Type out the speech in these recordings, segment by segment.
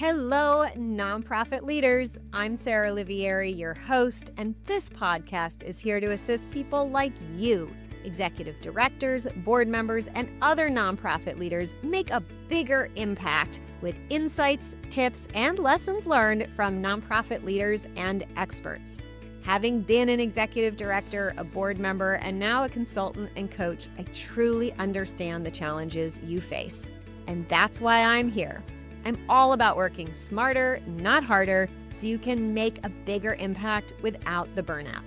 Hello, nonprofit leaders. I'm Sarah Olivieri, your host, and this podcast is here to assist people like you, executive directors, board members, and other nonprofit leaders make a bigger impact with insights, tips, and lessons learned from nonprofit leaders and experts. Having been an executive director, a board member, and now a consultant and coach, I truly understand the challenges you face. And that's why I'm here. I'm all about working smarter, not harder, so you can make a bigger impact without the burnout.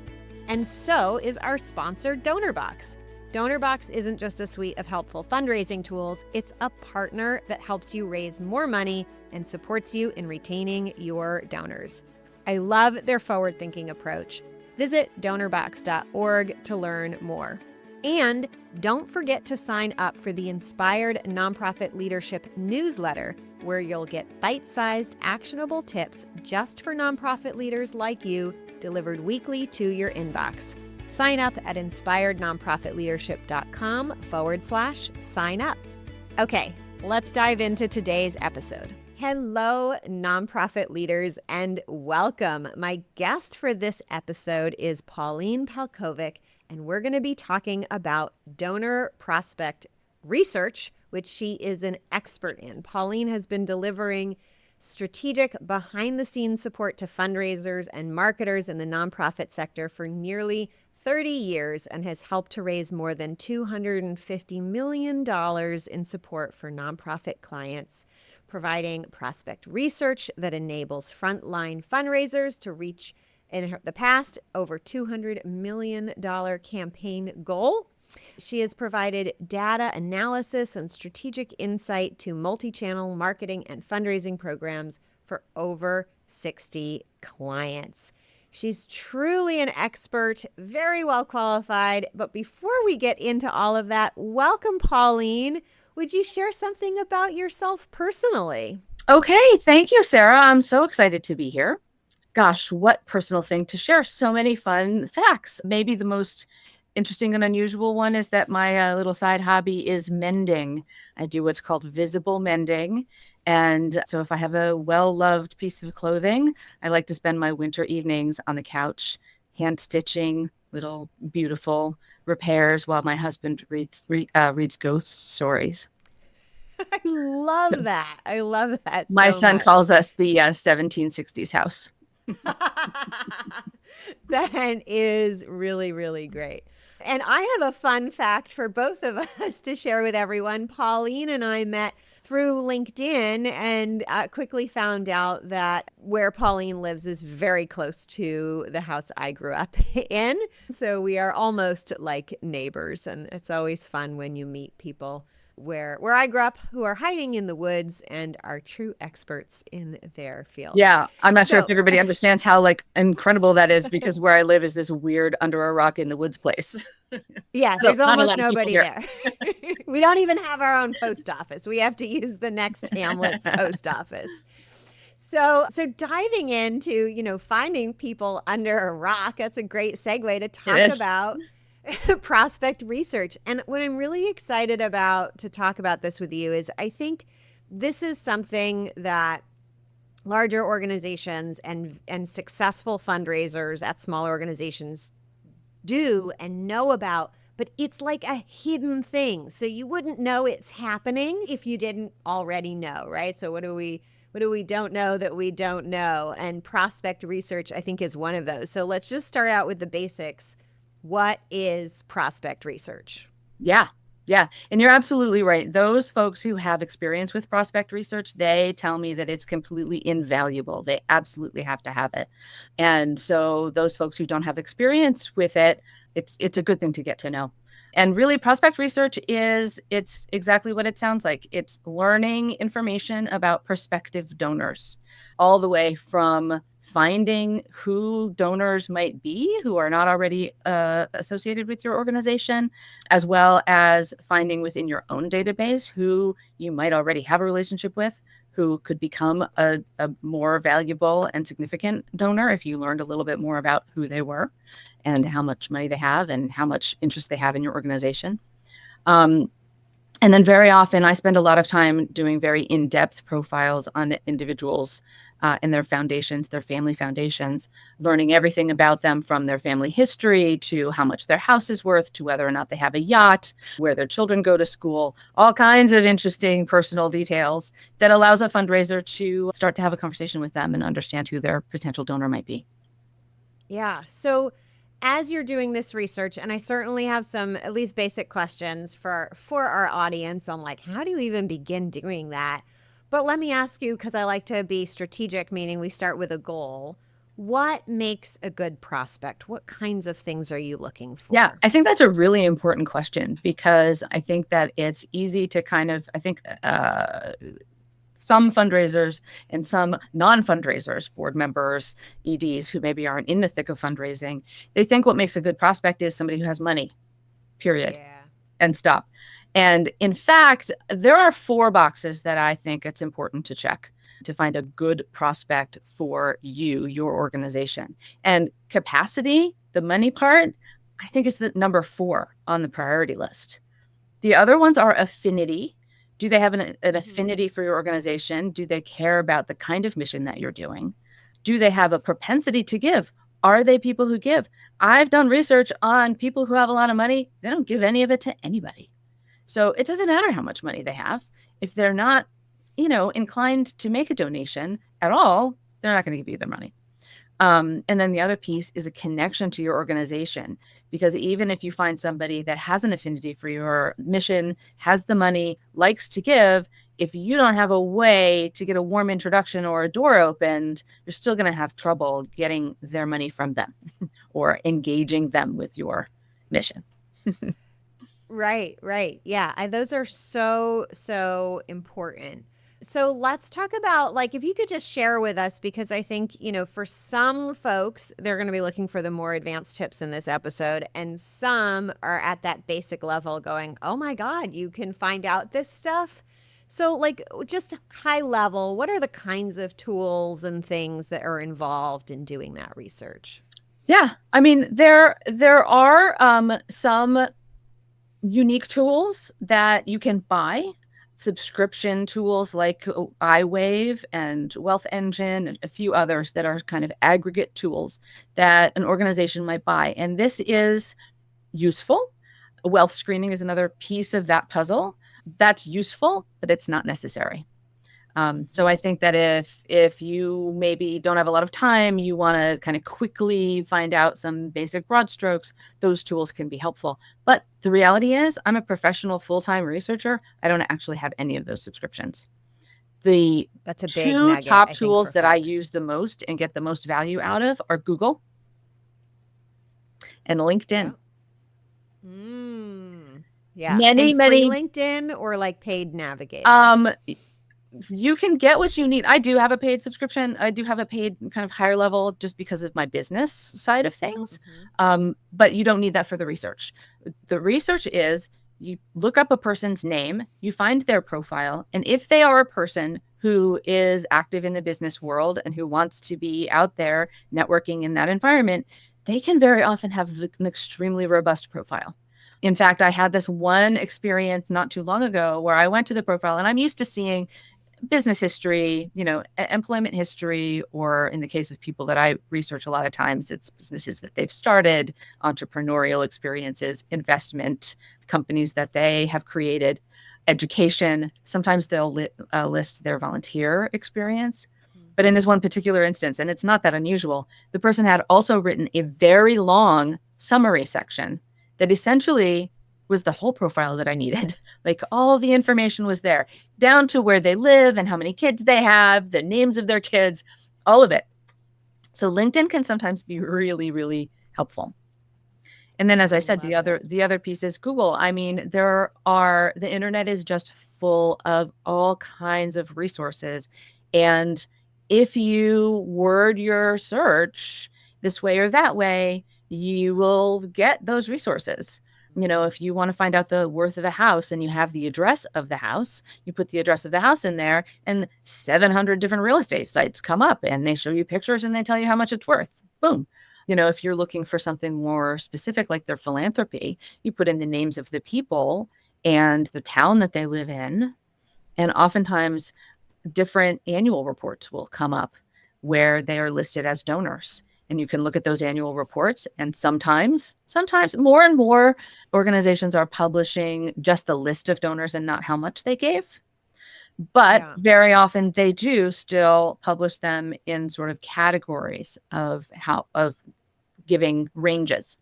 And so is our sponsor, DonorBox. DonorBox isn't just a suite of helpful fundraising tools, it's a partner that helps you raise more money and supports you in retaining your donors. I love their forward-thinking approach. Visit donorbox.org to learn more. And don't forget to sign up for the Inspired Nonprofit Leadership newsletter, where you'll get bite-sized, actionable tips just for nonprofit leaders like you, delivered weekly to your inbox. Sign up at inspirednonprofitleadership.com/sign up. Okay, let's dive into today's episode. Hello, nonprofit leaders, and welcome. My guest for this episode is Pauline Palkovic, and we're going to be talking about donor prospect research, which she is an expert in. Pauline has been delivering strategic behind-the-scenes support to fundraisers and marketers in the nonprofit sector for nearly 30 years and has helped to raise more than $250 million in support for nonprofit clients, providing prospect research that enables frontline fundraisers to reach, in the past, over $200 million campaign goal. She has provided data analysis and strategic insight to multi-channel marketing and fundraising programs for over 60 clients. She's truly an expert, very well qualified. But before we get into all of that, welcome, Pauline. Would you share something about yourself personally? Okay, thank you, Sarah. I'm so excited to be here. Gosh, what personal thing to share. So many fun facts. Maybe the most interesting and unusual one is that my little side hobby is mending. I do what's called visible mending. And so if I have a well-loved piece of clothing, I like to spend my winter evenings on the couch, hand stitching little beautiful repairs while my husband reads ghost stories. I love that. I love that. My son much. calls us the 1760s house. That is really, really great. And I have a fun fact for both of us to share with everyone. Pauline and I met through LinkedIn and quickly found out that where Pauline lives is very close to the house I grew up in. So we are almost like neighbors, and it's always fun when you meet people where I grew up who are hiding in the woods and are true experts in their field. Yeah, I'm not sure if everybody understands how incredible that is, because where I live is this weird under a rock in the woods place. Yeah, there's almost nobody there. We don't even have our own post office. We have to use the next hamlet's post office. So diving into, finding people under a rock, that's a great segue to talk about prospect research. And what I'm really excited about to talk about this with you is I think this is something that larger organizations and successful fundraisers at smaller organizations do and know about, but it's like a hidden thing. So you wouldn't know it's happening if you didn't already know, right? So what do we don't know that we don't know? And prospect research, I think, is one of those. So let's just start out with the basics. What is prospect research? Yeah. And you're absolutely right. Those folks who have experience with prospect research, they tell me that it's completely invaluable. They absolutely have to have it. And so those folks who don't have experience with it, it's a good thing to get to know. And really, prospect research it's exactly what it sounds like. It's learning information about prospective donors, all the way from finding who donors might be who are not already associated with your organization, as well as finding within your own database who you might already have a relationship with, who could become a more valuable and significant donor if you learned a little bit more about who they were and how much money they have and how much interest they have in your organization. And then very often I spend a lot of time doing very in-depth profiles on individuals and their foundations, their family foundations, learning everything about them from their family history to how much their house is worth, to whether or not they have a yacht, where their children go to school, all kinds of interesting personal details that allows a fundraiser to start to have a conversation with them and understand who their potential donor might be. Yeah. So as you're doing this research, and I certainly have some at least basic questions for our audience on like, how do you even begin doing that? But let me ask you, because I like to be strategic, meaning we start with a goal. What makes a good prospect? What kinds of things are you looking for? Yeah, I think that's a really important question, because I think that it's easy to kind of, some fundraisers and some non-fundraisers, board members, EDs who maybe aren't in the thick of fundraising, they think what makes a good prospect is somebody who has money, period, and stop. And in fact, there are 4 boxes that I think it's important to check to find a good prospect for you, your organization. And capacity, the money part, I think is the number 4 on the priority list. The other ones are affinity. Do they have an affinity for your organization? Do they care about the kind of mission that you're doing? Do they have a propensity to give? Are they people who give? I've done research on people who have a lot of money. They don't give any of it to anybody. So it doesn't matter how much money they have. If they're not, inclined to make a donation at all, they're not going to give you their money. And then the other piece is a connection to your organization, because even if you find somebody that has an affinity for your mission, has the money, likes to give, if you don't have a way to get a warm introduction or a door opened, you're still going to have trouble getting their money from them or engaging them with your mission. Right. Yeah, those are so important. So let's talk about, like, if you could just share with us, because I think, for some folks, they're going to be looking for the more advanced tips in this episode. And some are at that basic level going, oh my God, you can find out this stuff. So like, just high level, what are the kinds of tools and things that are involved in doing that research? Yeah, I mean, there are some unique tools that you can buy, subscription tools like iWave and Wealth Engine, and a few others that are kind of aggregate tools that an organization might buy. And this is useful. Wealth screening is another piece of that puzzle. That's useful, but it's not necessary. So I think that if you maybe don't have a lot of time, you want to kind of quickly find out some basic broad strokes, those tools can be helpful. But the reality is, I'm a professional full-time researcher. I don't actually have any of those subscriptions. That's a big 2 nugget, top tools that I use the most and get the most value out of are Google and LinkedIn. Yeah. Many LinkedIn or like paid navigator? You can get what you need. I do have a paid subscription. I do have a paid kind of higher level just because of my business side of things. But you don't need that for the research. The research is you look up a person's name, you find their profile, and if they are a person who is active in the business world and who wants to be out there networking in that environment, they can very often have an extremely robust profile. In fact, I had this one experience not too long ago where I went to the profile, and I'm used to seeing business history, employment history, or in the case of people that I research, a lot of times it's businesses that they've started, entrepreneurial experiences, investment companies that they have created, education. Sometimes they'll list their volunteer experience. But in this one particular instance, and it's not that unusual, the person had also written a very long summary section that essentially was the whole profile that I needed. Like all the information was there, down to where they live and how many kids they have, the names of their kids, all of it. So LinkedIn can sometimes be really, really helpful. And then, as I said, the other piece is Google. I mean, the internet is just full of all kinds of resources. And if you word your search this way or that way, you will get those resources. If you want to find out the worth of a house and you have the address of the house, you put the address of the house in there and 700 different real estate sites come up and they show you pictures and they tell you how much it's worth. Boom. If you're looking for something more specific, like their philanthropy, you put in the names of the people and the town that they live in. And oftentimes different annual reports will come up where they are listed as donors. And you can look at those annual reports. And sometimes more and more organizations are publishing just the list of donors and not how much they gave. But very often they do still publish them in sort of categories of giving ranges.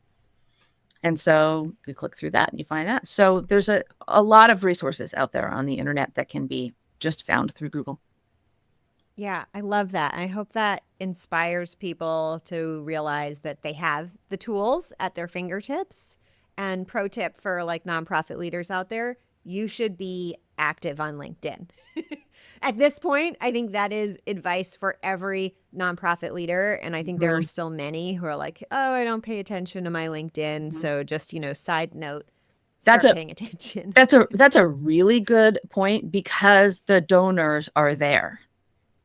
And so you click through that and you find that. So there's a lot of resources out there on the internet that can be just found through Google. Yeah, I love that. I hope that inspires people to realize that they have the tools at their fingertips. And pro tip for like nonprofit leaders out there, you should be active on LinkedIn. At this point, I think that is advice for every nonprofit leader. And I think there are still many who are like, oh, I don't pay attention to my LinkedIn. So just, side note, start paying attention. That's a really good point because the donors are there.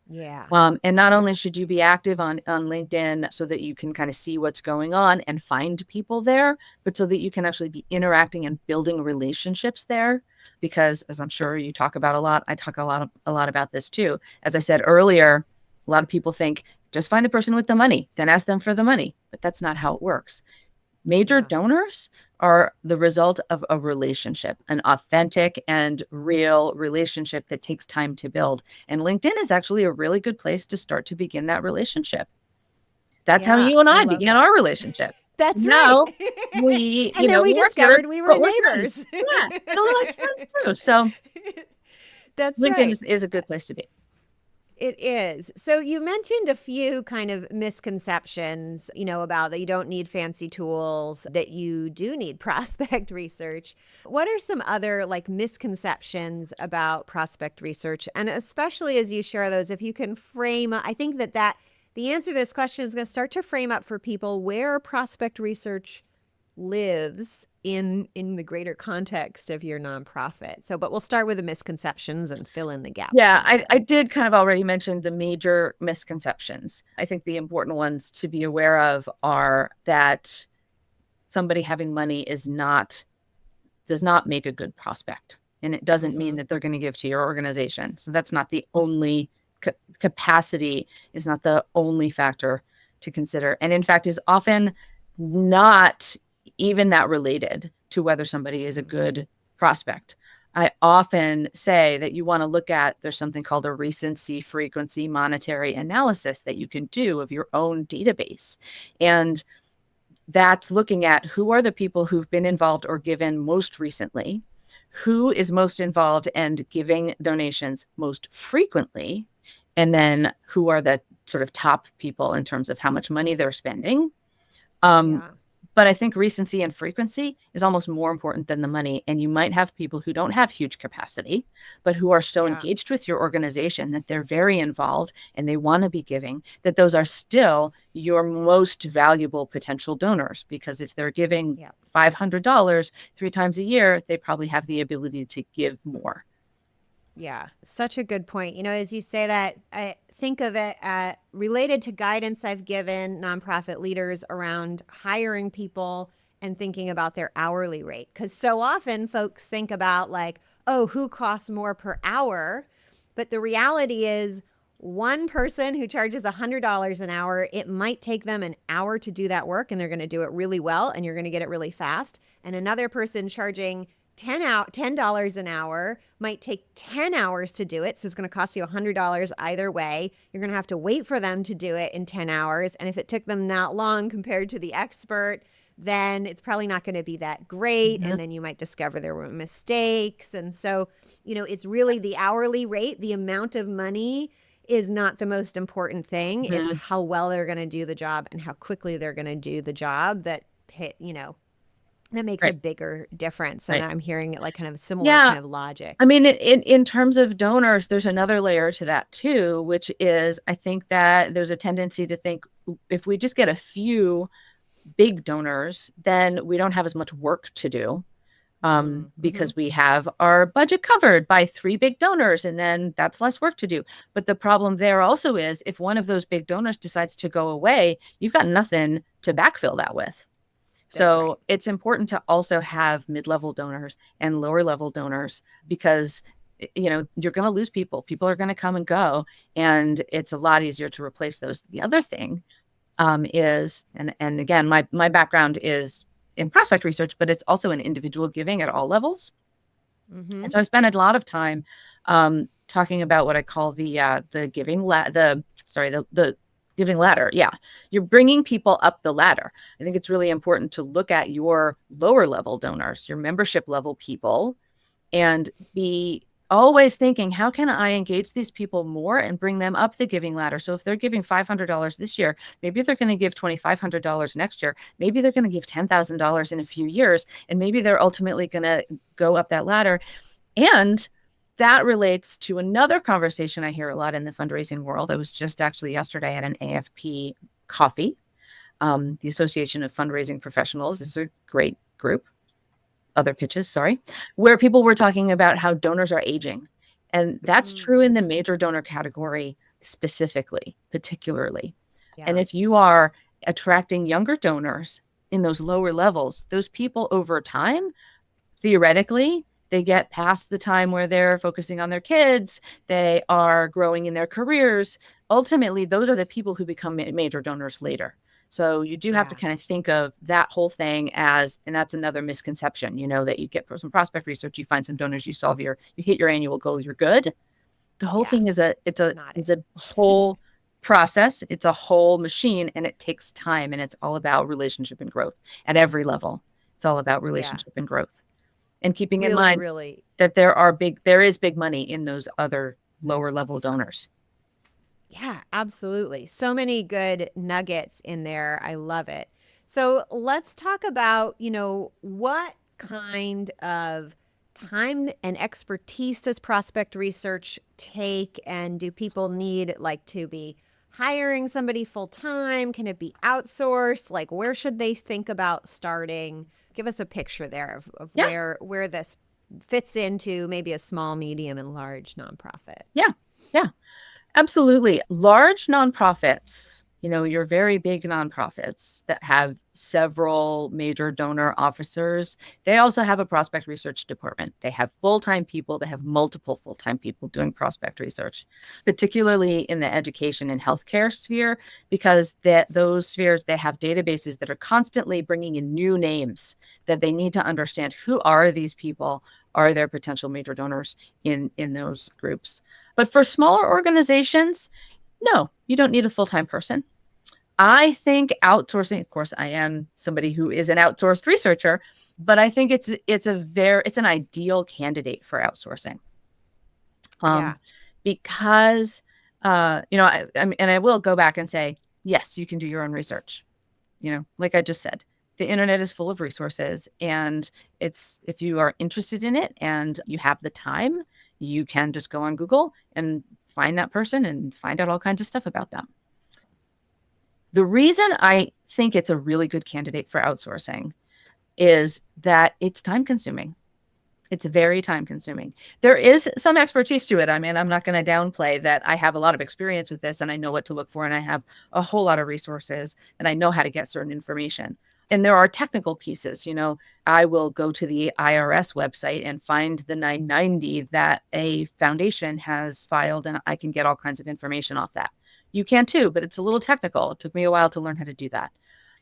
Yeah. And not only should you be active on LinkedIn so that you can kind of see what's going on and find people there, but so that you can actually be interacting and building relationships there. Because as I'm sure you talk about a lot, I talk a lot about this too. As I said earlier, a lot of people think just find the person with the money, then ask them for the money. But that's not how it works. Major donors are the result of a relationship, an authentic and real relationship that takes time to build. And LinkedIn is actually a really good place to start to begin that relationship. That's how you and I began our relationship. That's right. We discovered we were neighbors. Yeah, that's true. So that's LinkedIn is a good place to be. It is. So you mentioned a few kind of misconceptions, about that you don't need fancy tools, that you do need prospect research. What are some other like misconceptions about prospect research? And especially as you share those, if you can frame, I think that the answer to this question is going to start to frame up for people where prospect research lives in the greater context of your nonprofit. But we'll start with the misconceptions and fill in the gaps. Yeah, I did kind of already mention the major misconceptions. I think the important ones to be aware of are that somebody having money does not make a good prospect. And it doesn't mean that they're going to give to your organization. So that's not the only capacity is not the only factor to consider. And in fact, is often not even that related to whether somebody is a good prospect. I often say that you want to look at, there's something called a recency, frequency, monetary analysis that you can do of your own database. And that's looking at who are the people who've been involved or given most recently, who is most involved and giving donations most frequently, and then who are the sort of top people in terms of how much money they're spending. But I think recency and frequency is almost more important than the money. And you might have people who don't have huge capacity, but who are so engaged with your organization that they're very involved and they want to be giving, that those are still your most valuable potential donors. Because if they're giving $500 3 times a year, they probably have the ability to give more. Yeah, such a good point. As you say that, I think of it related to guidance I've given nonprofit leaders around hiring people and thinking about their hourly rate. Because so often folks think about like, oh, who costs more per hour? But the reality is one person who charges $100 an hour, it might take them an hour to do that work and they're going to do it really well and you're going to get it really fast. And another person charging $10 an hour might take 10 hours to do it. So it's going to cost you $100 either way. You're going to have to wait for them to do it in 10 hours. And if it took them that long compared to the expert, then it's probably not going to be that great. And then you might discover there were mistakes. And so, it's really the hourly rate, the amount of money is not the most important thing. It's how well they're going to do the job and how quickly they're going to do the job that that makes a bigger difference. And I'm hearing it like kind of similar kind of logic. I mean, in terms of donors, there's another layer to that too, which is I think that there's a tendency to think if we just get a few big donors, then we don't have as much work to do because we have our budget covered by 3 big donors and then that's less work to do. But the problem there also is if one of those big donors decides to go away, you've got nothing to backfill that with. That's right. So it's important to also have mid-level donors and lower level donors because you're going to lose people. People are going to come and go, and it's a lot easier to replace those. The other thing is, and again, my background is in prospect research, but it's also in individual giving at all levels. Mm-hmm. And so I spent a lot of time talking about what I call the giving ladder. Yeah, you're bringing people up the ladder. I think it's really important to look at your lower level donors, your membership level people, and be always thinking, how can I engage these people more and bring them up the giving ladder? So if they're giving $500 this year, maybe they're going to give $2,500 next year. Maybe they're going to give $10,000 in a few years, and maybe they're ultimately going to go up that ladder. And that relates to another conversation I hear a lot in the fundraising world. I was just actually yesterday at an AFP coffee. The Association of Fundraising Professionals is a great group. Other pitches, sorry, where people were talking about how donors are aging. And that's true in the major donor category specifically, particularly. Yeah. And if you are attracting younger donors in those lower levels, those people over time, theoretically, they get past the time where they're focusing on their kids, they are growing in their careers. Ultimately, those are the people who become major donors later. So you do have to kind of think of that whole thing as, and that's another misconception, that you get some prospect research, you find some donors, you hit your annual goal, you're good. The whole thing is it's a whole process. It's a whole machine, and it takes time, and it's all about relationship and growth at every level. It's all about relationship and growth, and keeping in mind that there is big money in those other lower level donors. Yeah, absolutely. So many good nuggets in there. I love it. So let's talk about, what kind of time and expertise does prospect research take? And do people need to be hiring somebody full time? Can it be outsourced? Where should they think about starting? Give us a picture there of where this fits into maybe a small, medium, and large nonprofit. Yeah. Absolutely. Large nonprofits, your very big nonprofits that have several major donor officers, they also have a prospect research department. They have full-time people. They have multiple full-time people doing prospect research, particularly in the education and healthcare sphere, because those spheres, they have databases that are constantly bringing in new names that they need to understand. Who are these people? Are there potential major donors in those groups? But for smaller organizations, no, you don't need a full-time person. I think outsourcing, of course, I am somebody who is an outsourced researcher, but I think it's an ideal candidate for outsourcing. Because I will go back and say, yes, you can do your own research. Like I just said, the internet is full of resources, and if you are interested in it and you have the time, you can just go on Google and find that person and find out all kinds of stuff about them. The reason I think it's a really good candidate for outsourcing is that it's time consuming. It's very time consuming. There is some expertise to it. I mean, I'm not going to downplay that I have a lot of experience with this, and I know what to look for, and I have a whole lot of resources, and I know how to get certain information. And there are technical pieces. I will go to the IRS website and find the 990 that a foundation has filed, and I can get all kinds of information off that. You can too, but it's a little technical. It took me a while to learn how to do that.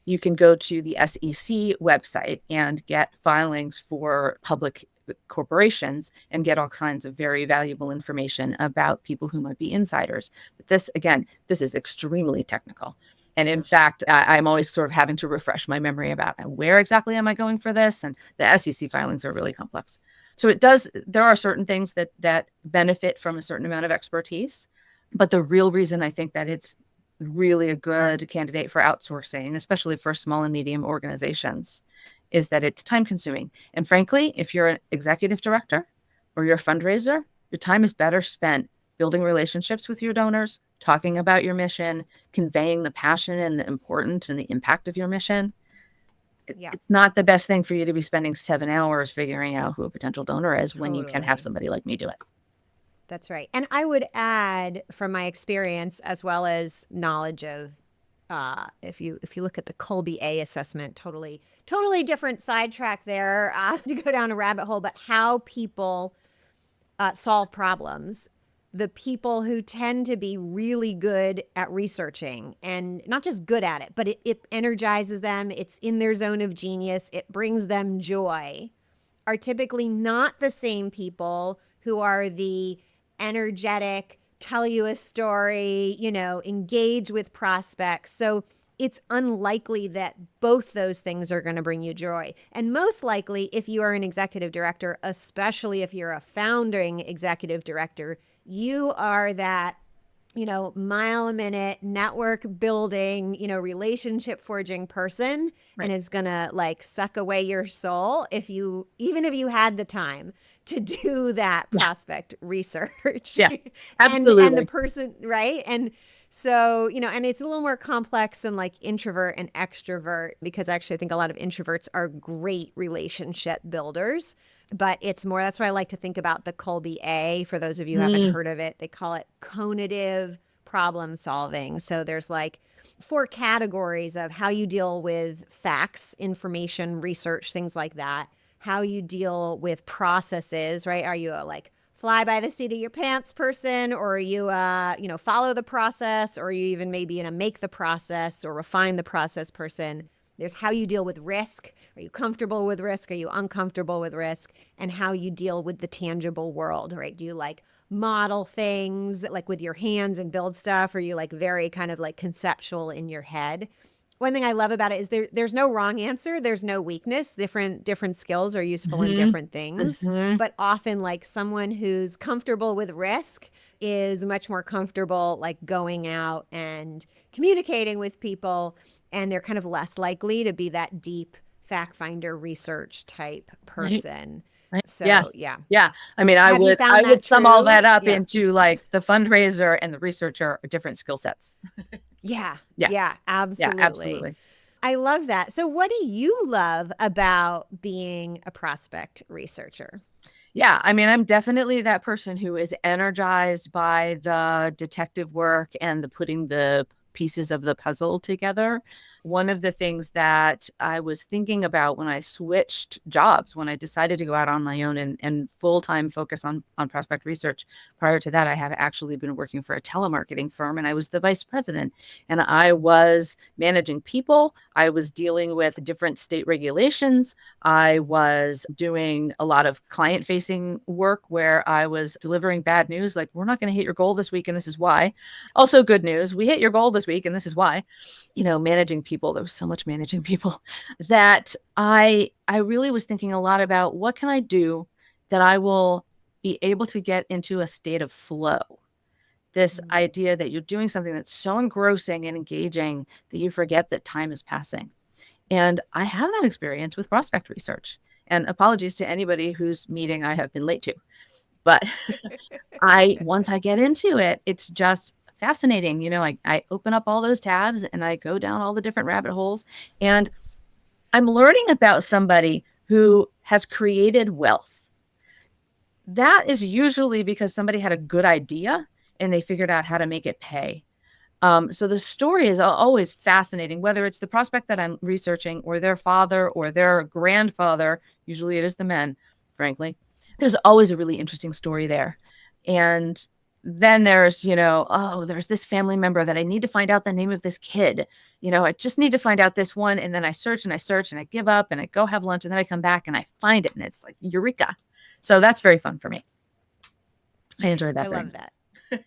You can go to the SEC website and get filings for public corporations and get all kinds of very valuable information about people who might be insiders. But this is extremely technical. And in fact, I'm always sort of having to refresh my memory about where exactly am I going for this? And the SEC filings are really complex. So there are certain things that benefit from a certain amount of expertise. But the real reason I think that it's really a good candidate for outsourcing, especially for small and medium organizations, is that it's time consuming. And frankly, if you're an executive director or you're a fundraiser, your time is better spent building relationships with your donors, talking about your mission, conveying the passion and the importance and the impact of your mission. It's not the best thing for you to be spending 7 hours figuring out who a potential donor is when you can have somebody like me do it. That's right. And I would add, from my experience as well as knowledge of if you look at the Kolbe A assessment, totally different sidetrack there to go down a rabbit hole, but how people solve problems. The people who tend to be really good at researching, and not just good at it, but it energizes them, it's in their zone of genius, it brings them joy, are typically not the same people who are the energetic, tell you a story, engage with prospects. So it's unlikely that both those things are going to bring you joy. And most likely, if you are an executive director, especially if you're a founding executive director, you are that mile a minute network building, relationship forging person. Right. And it's going to like suck away your soul even if you had the time to do that prospect research. Yeah, and absolutely. the person, right? And so, and it's a little more complex than like introvert and extrovert, because actually I think a lot of introverts are great relationship builders. But it's more, that's why I like to think about the Kolbe A. For those of you who haven't heard of it, they call it conative problem solving. So there's like 4 categories of how you deal with facts, information, research, things like that. How you deal with processes, right? Are you a like fly by the seat of your pants person, or are you follow the process, or are you even maybe make the process or refine the process person? There's how you deal with risk. Are you comfortable with risk? Are you uncomfortable with risk? And how you deal with the tangible world, right? Do you like model things like with your hands and build stuff? Or are you like very kind of like conceptual in your head? One thing I love about it is there's no wrong answer. There's no weakness. Different skills are useful in different things. But often like someone who's comfortable with risk is much more comfortable like going out and communicating with people, and they're kind of less likely to be that deep fact finder research type person. Right. So yeah. I mean, I Have you would found that sum all true? that up Yeah. into like the fundraiser and the researcher are different skill sets. Yeah, Yeah, absolutely. absolutely. I love that. So what do you love about being a prospect researcher? Yeah, I mean, I'm definitely that person who is energized by the detective work and the putting the pieces of the puzzle together. One of the things that I was thinking about when I switched jobs, when I decided to go out on my own and full-time focus on prospect research. Prior to that, I had actually been working for a telemarketing firm, and I was the vice president, and I was managing people. I was dealing with different state regulations. I was doing a lot of client facing work where I was delivering bad news, like, we're not going to hit your goal this week, and this is why. Also, good news, we hit your goal this week, and this is why. Managing people, there was so much managing people that I really was thinking a lot about what can I do that I will be able to get into a state of flow. This idea that you're doing something that's so engrossing and engaging that you forget that time is passing. And I have that experience with prospect research. And apologies to anybody whose meeting I have been late to. But once I get into it, it's just fascinating. I open up all those tabs and I go down all the different rabbit holes, and I'm learning about somebody who has created wealth. That is usually because somebody had a good idea and they figured out how to make it pay. So the story is always fascinating, whether it's the prospect that I'm researching or their father or their grandfather. Usually it is the men, frankly. There's always a really interesting story there. And then there's, there's this family member that I need to find out the name of this kid. I just need to find out this one. And then I search and I give up and I go have lunch, and then I come back and I find it, and it's like eureka. So that's very fun for me. I enjoy that. I love that.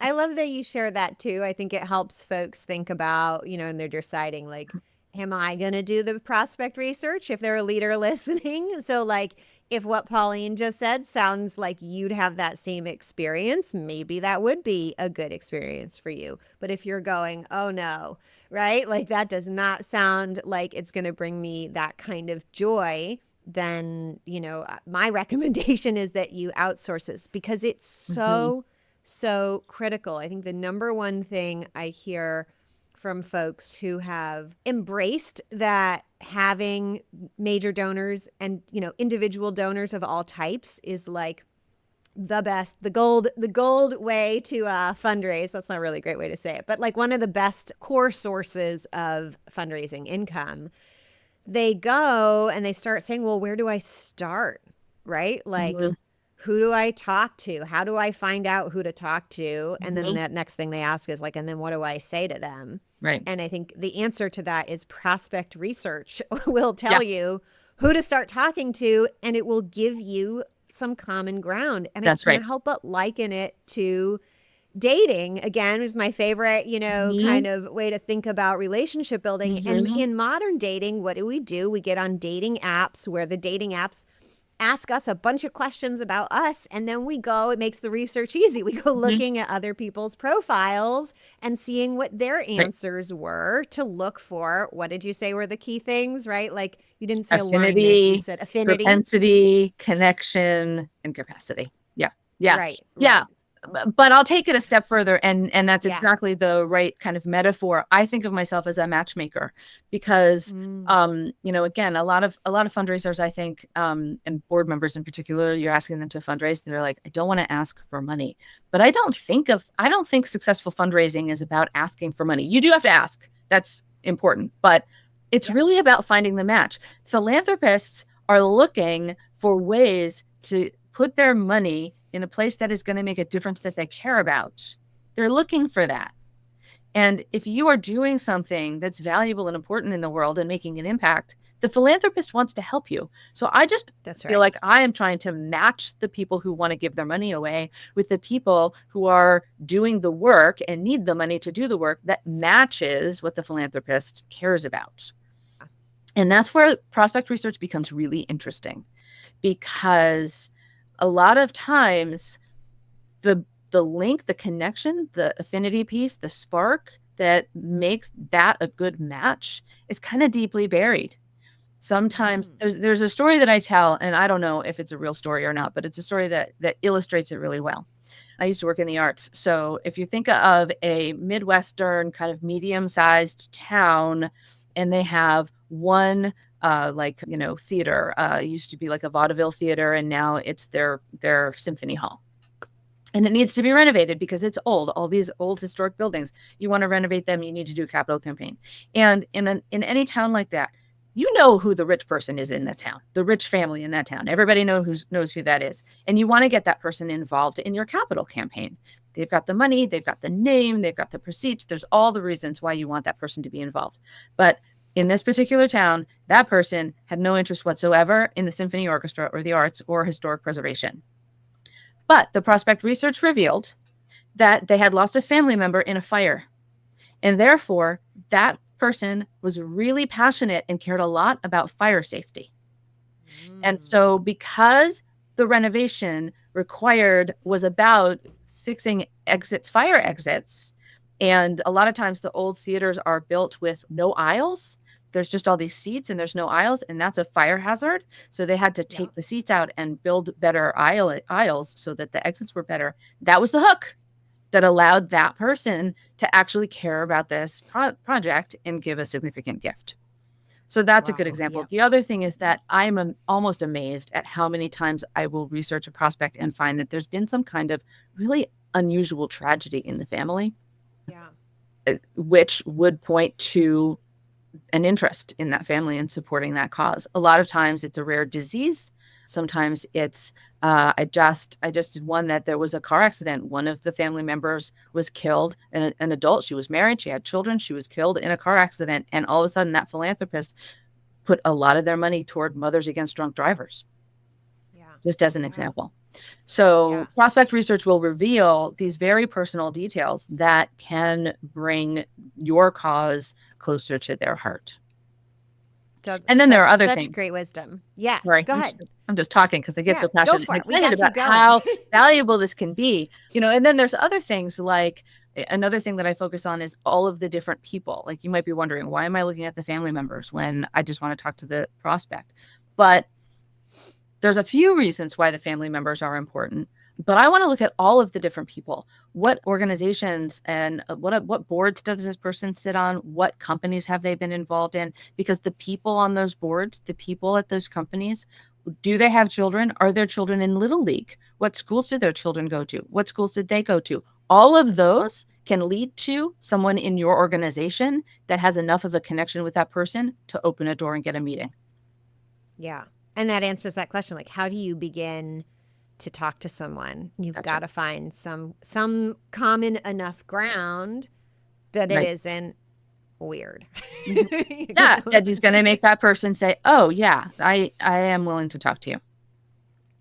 I love that you share that too. I think it helps folks think about, and they're deciding like, am I going to do the prospect research if they're a leader listening? So like, if what Pauline just said sounds like you'd have that same experience, maybe that would be a good experience for you. But if you're going, oh no, right? Like that does not sound like it's going to bring me that kind of joy, then, my recommendation is that you outsource this, because it's so critical. I think the number one thing I hear from folks who have embraced that having major donors and, individual donors of all types is like the best, the gold way to fundraise. That's not really a great way to say it, but like one of the best core sources of fundraising income. They go and they start saying, well, where do I start? Right? Like, Mhm. who do I talk to? How do I find out who to talk to? And then Mhm. that next thing they ask is like, and then what do I say to them? Right. And I think the answer to that is prospect research will Yeah, tell you who to start talking to, and it will give you some common ground. And I that's right. can't help but liken it to dating. Again, is my favorite, Mhm. kind of way to think about relationship building. And Mhm. in modern dating, what do? We get on dating apps where the dating apps ask us a bunch of questions about us, and then we go, it makes the research easy. We go Mhm. looking at other people's profiles and seeing what their Right. answers were to look for, what did you say were the key things, right? Like, you didn't say alignment, you Affinity, said affinity. propensity, connection, and capacity. Yeah. Yeah. Right, Yeah. right. But I'll take it a step further, and that's Yeah. exactly the right kind of metaphor. I think of myself as a matchmaker because Mm. again, a lot of fundraisers, I think, and board members in particular, you're asking them to fundraise, they're like, I don't want to ask for money. But I don't think successful fundraising is about asking for money. You do have to ask. That's important, but it's Yep. really about finding the match. Philanthropists are looking for ways to put their money in a place that is going to make a difference that they care about. They're looking for that. And if you are doing something that's valuable and important in the world and making an impact, the philanthropist wants to help you. So I just That's feel right. like I am trying to match the people who want to give their money away with the people who are doing the work and need the money to do the work that matches what the philanthropist cares about. And that's where prospect research becomes really interesting because a lot of times the link, the connection, the affinity piece, the spark that makes that a good match is kind of deeply buried. Sometimes Mm. there's a story that I tell, and I don't know if it's a real story or not, but it's a story that illustrates it really well. I used to work in the arts. So if you think of a Midwestern kind of medium-sized town, and they have one theater, it used to be like a vaudeville theater, and now it's their symphony hall. And it needs to be renovated because it's old. All these old historic buildings, you want to renovate them, you need to do a capital campaign. And in any town like that, you know who the rich person is in that town, the rich family in that town. Everybody knows who that is. And you want to get that person involved in your capital campaign. They've got the money, they've got the name, they've got the prestige. There's all the reasons why you want that person to be involved. But in this particular town, that person had no interest whatsoever in the symphony orchestra or the arts or historic preservation. But the prospect research revealed that they had lost a family member in a fire. And therefore, that person was really passionate and cared a lot about fire safety. And Mm. so, because the renovation was about fixing fire exits, and a lot of times the old theaters are built with no aisles. There's just all these seats and there's no aisles, and that's a fire hazard. So they had to Yeah. take the seats out and build better aisles so that the exits were better. That was the hook that allowed that person to actually care about this project and give a significant gift. So that's a good Wow. example. Yeah. The other thing is that I'm almost amazed at how many times I will research a prospect and find that there's been some kind of really unusual tragedy in the family, Yeah. which would point to an interest in that family and supporting that cause. A lot of times it's a rare disease. Sometimes it's I just did one that there was a car accident. One of the family members was killed, an adult. She was married, she had children, she was killed in a car accident, and all of a sudden that philanthropist put a lot of their money toward Mothers Against Drunk Drivers, Yeah. just as an Wow. example. So Yeah. prospect research will reveal these very personal details that can bring your cause closer to their heart. And then there are other Such things. great wisdom. Yeah. Sorry, Go I'm ahead. just I'm just talking because I get Yeah. so Go passionate for and it. We excited got you about going. how valuable this can be. And then there's other things like another thing that I focus on is all of the different people. Like you might be wondering, why am I looking at the family members when I just want to talk to the prospect? But there's a few reasons why the family members are important. But I want to look at all of the different people. What organizations and what boards does this person sit on? What companies have they been involved in? Because the people on those boards, the people at those companies Do they have children? Are their children in Little League? What schools did their children go to? What schools did they go to? All of those can lead to someone in your organization that has enough of a connection with that person to open a door and get a meeting. Yeah. And that answers that question. Like, how do you begin to talk to someone? You've got to find some common enough ground that it isn't weird. Yeah, that is going to make that person say, oh, yeah, I am willing to talk to you.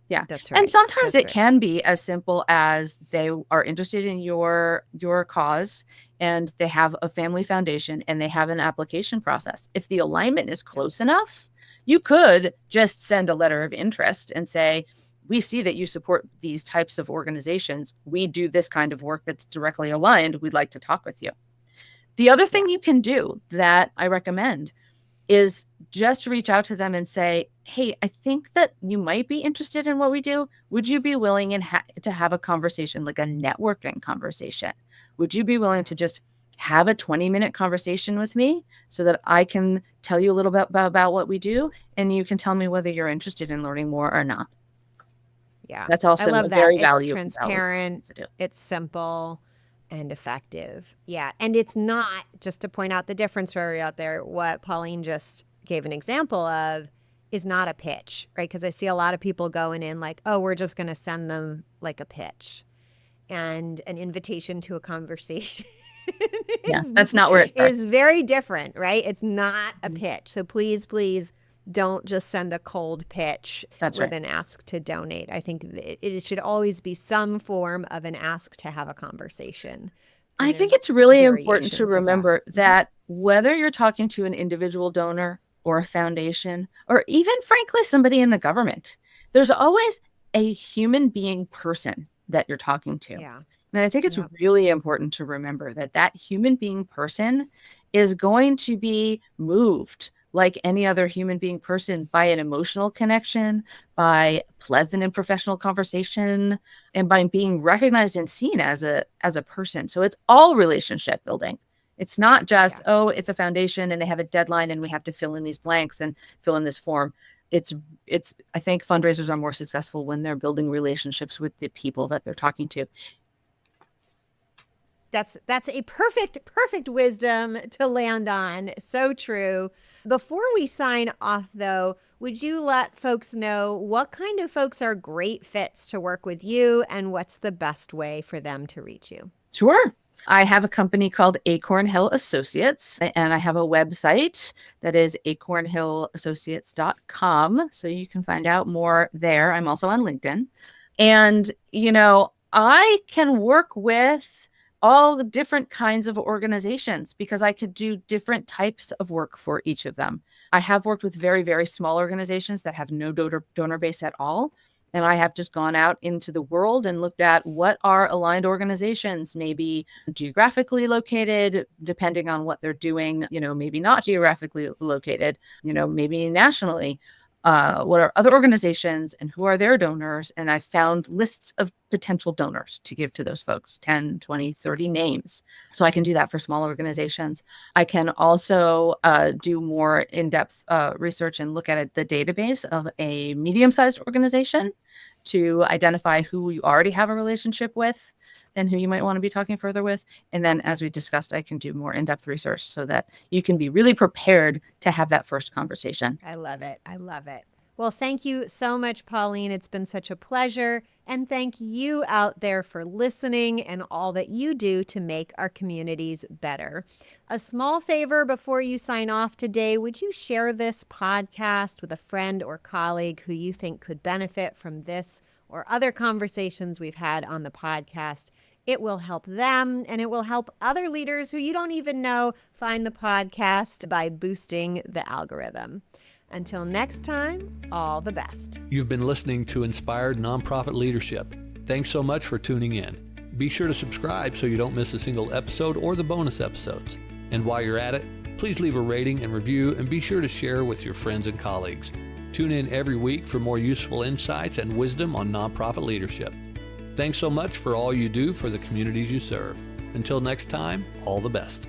Yeah, that's right. And sometimes it can be as simple as they are interested in your cause and they have a family foundation and they have an application process. If the alignment is close enough, you could just send a letter of interest and say, we see that you support these types of organizations. We do this kind of work that's directly aligned. We'd like to talk with you. The other thing you can do that I recommend is just reach out to them and say, hey, I think that you might be interested in what we do. Would you be willing to have a conversation, like a networking conversation? Would you be willing to just have a 20-minute conversation with me so that I can tell you a little bit about what we do and you can tell me whether you're interested in learning more or not? Yeah. That's also I love that. very it's valuable. Transparent. It's simple and effective. Yeah. And it's not, just to point out the difference for everybody out there, what Pauline just gave an example of is not a pitch, right? Because I see a lot of people going in like, oh, we're just going to send them like a pitch and an invitation to a conversation. Yeah, that's not where it starts. Is very different, right? It's not a pitch. So please don't just send a cold pitch with an ask to donate. I think it should always be some form of an ask to have a conversation. I think it's really important to remember that whether you're talking to an individual donor or a foundation, or even, frankly, somebody in the government, there's always a human being person that you're talking to. Yeah. And I think it's really important to remember that human being person is going to be moved like any other human being person by an emotional connection, by pleasant and professional conversation, and by being recognized and seen as a person. So it's all relationship building. It's not just, oh, it's a foundation and they have a deadline and we have to fill in these blanks and fill in this form. I think fundraisers are more successful when they're building relationships with the people that they're talking to. That's a perfect wisdom to land on. So true. Before we sign off, though, would you let folks know what kind of folks are great fits to work with you and what's the best way for them to reach you? Sure. I have a company called Acorn Hill Associates, and I have a website that is acornhillassociates.com. So you can find out more there. I'm also on LinkedIn. And, I can work with all different kinds of organizations because I could do different types of work for each of them. I have worked with very, very small organizations that have no donor base at all. And I have just gone out into the world and looked at what are aligned organizations, maybe geographically located, depending on what they're doing, maybe not geographically located, maybe nationally. What are other organizations and who are their donors? And I found lists of potential donors to give to those folks, 10, 20, 30 names. So I can do that for small organizations. I can also do more in-depth research and look at the database of a medium-sized organization to identify who you already have a relationship with and who you might want to be talking further with. And then, as we discussed, I can do more in-depth research so that you can be really prepared to have that first conversation. I love it. Well, thank you so much, Pauline. It's been such a pleasure. And thank you out there for listening and all that you do to make our communities better. A small favor before you sign off today, would you share this podcast with a friend or colleague who you think could benefit from this or other conversations we've had on the podcast? It will help them and it will help other leaders who you don't even know find the podcast by boosting the algorithm. Until next time, all the best. You've been listening to Inspired Nonprofit Leadership. Thanks so much for tuning in. Be sure to subscribe so you don't miss a single episode or the bonus episodes. And while you're at it, please leave a rating and review and be sure to share with your friends and colleagues. Tune in every week for more useful insights and wisdom on nonprofit leadership. Thanks so much for all you do for the communities you serve. Until next time, all the best.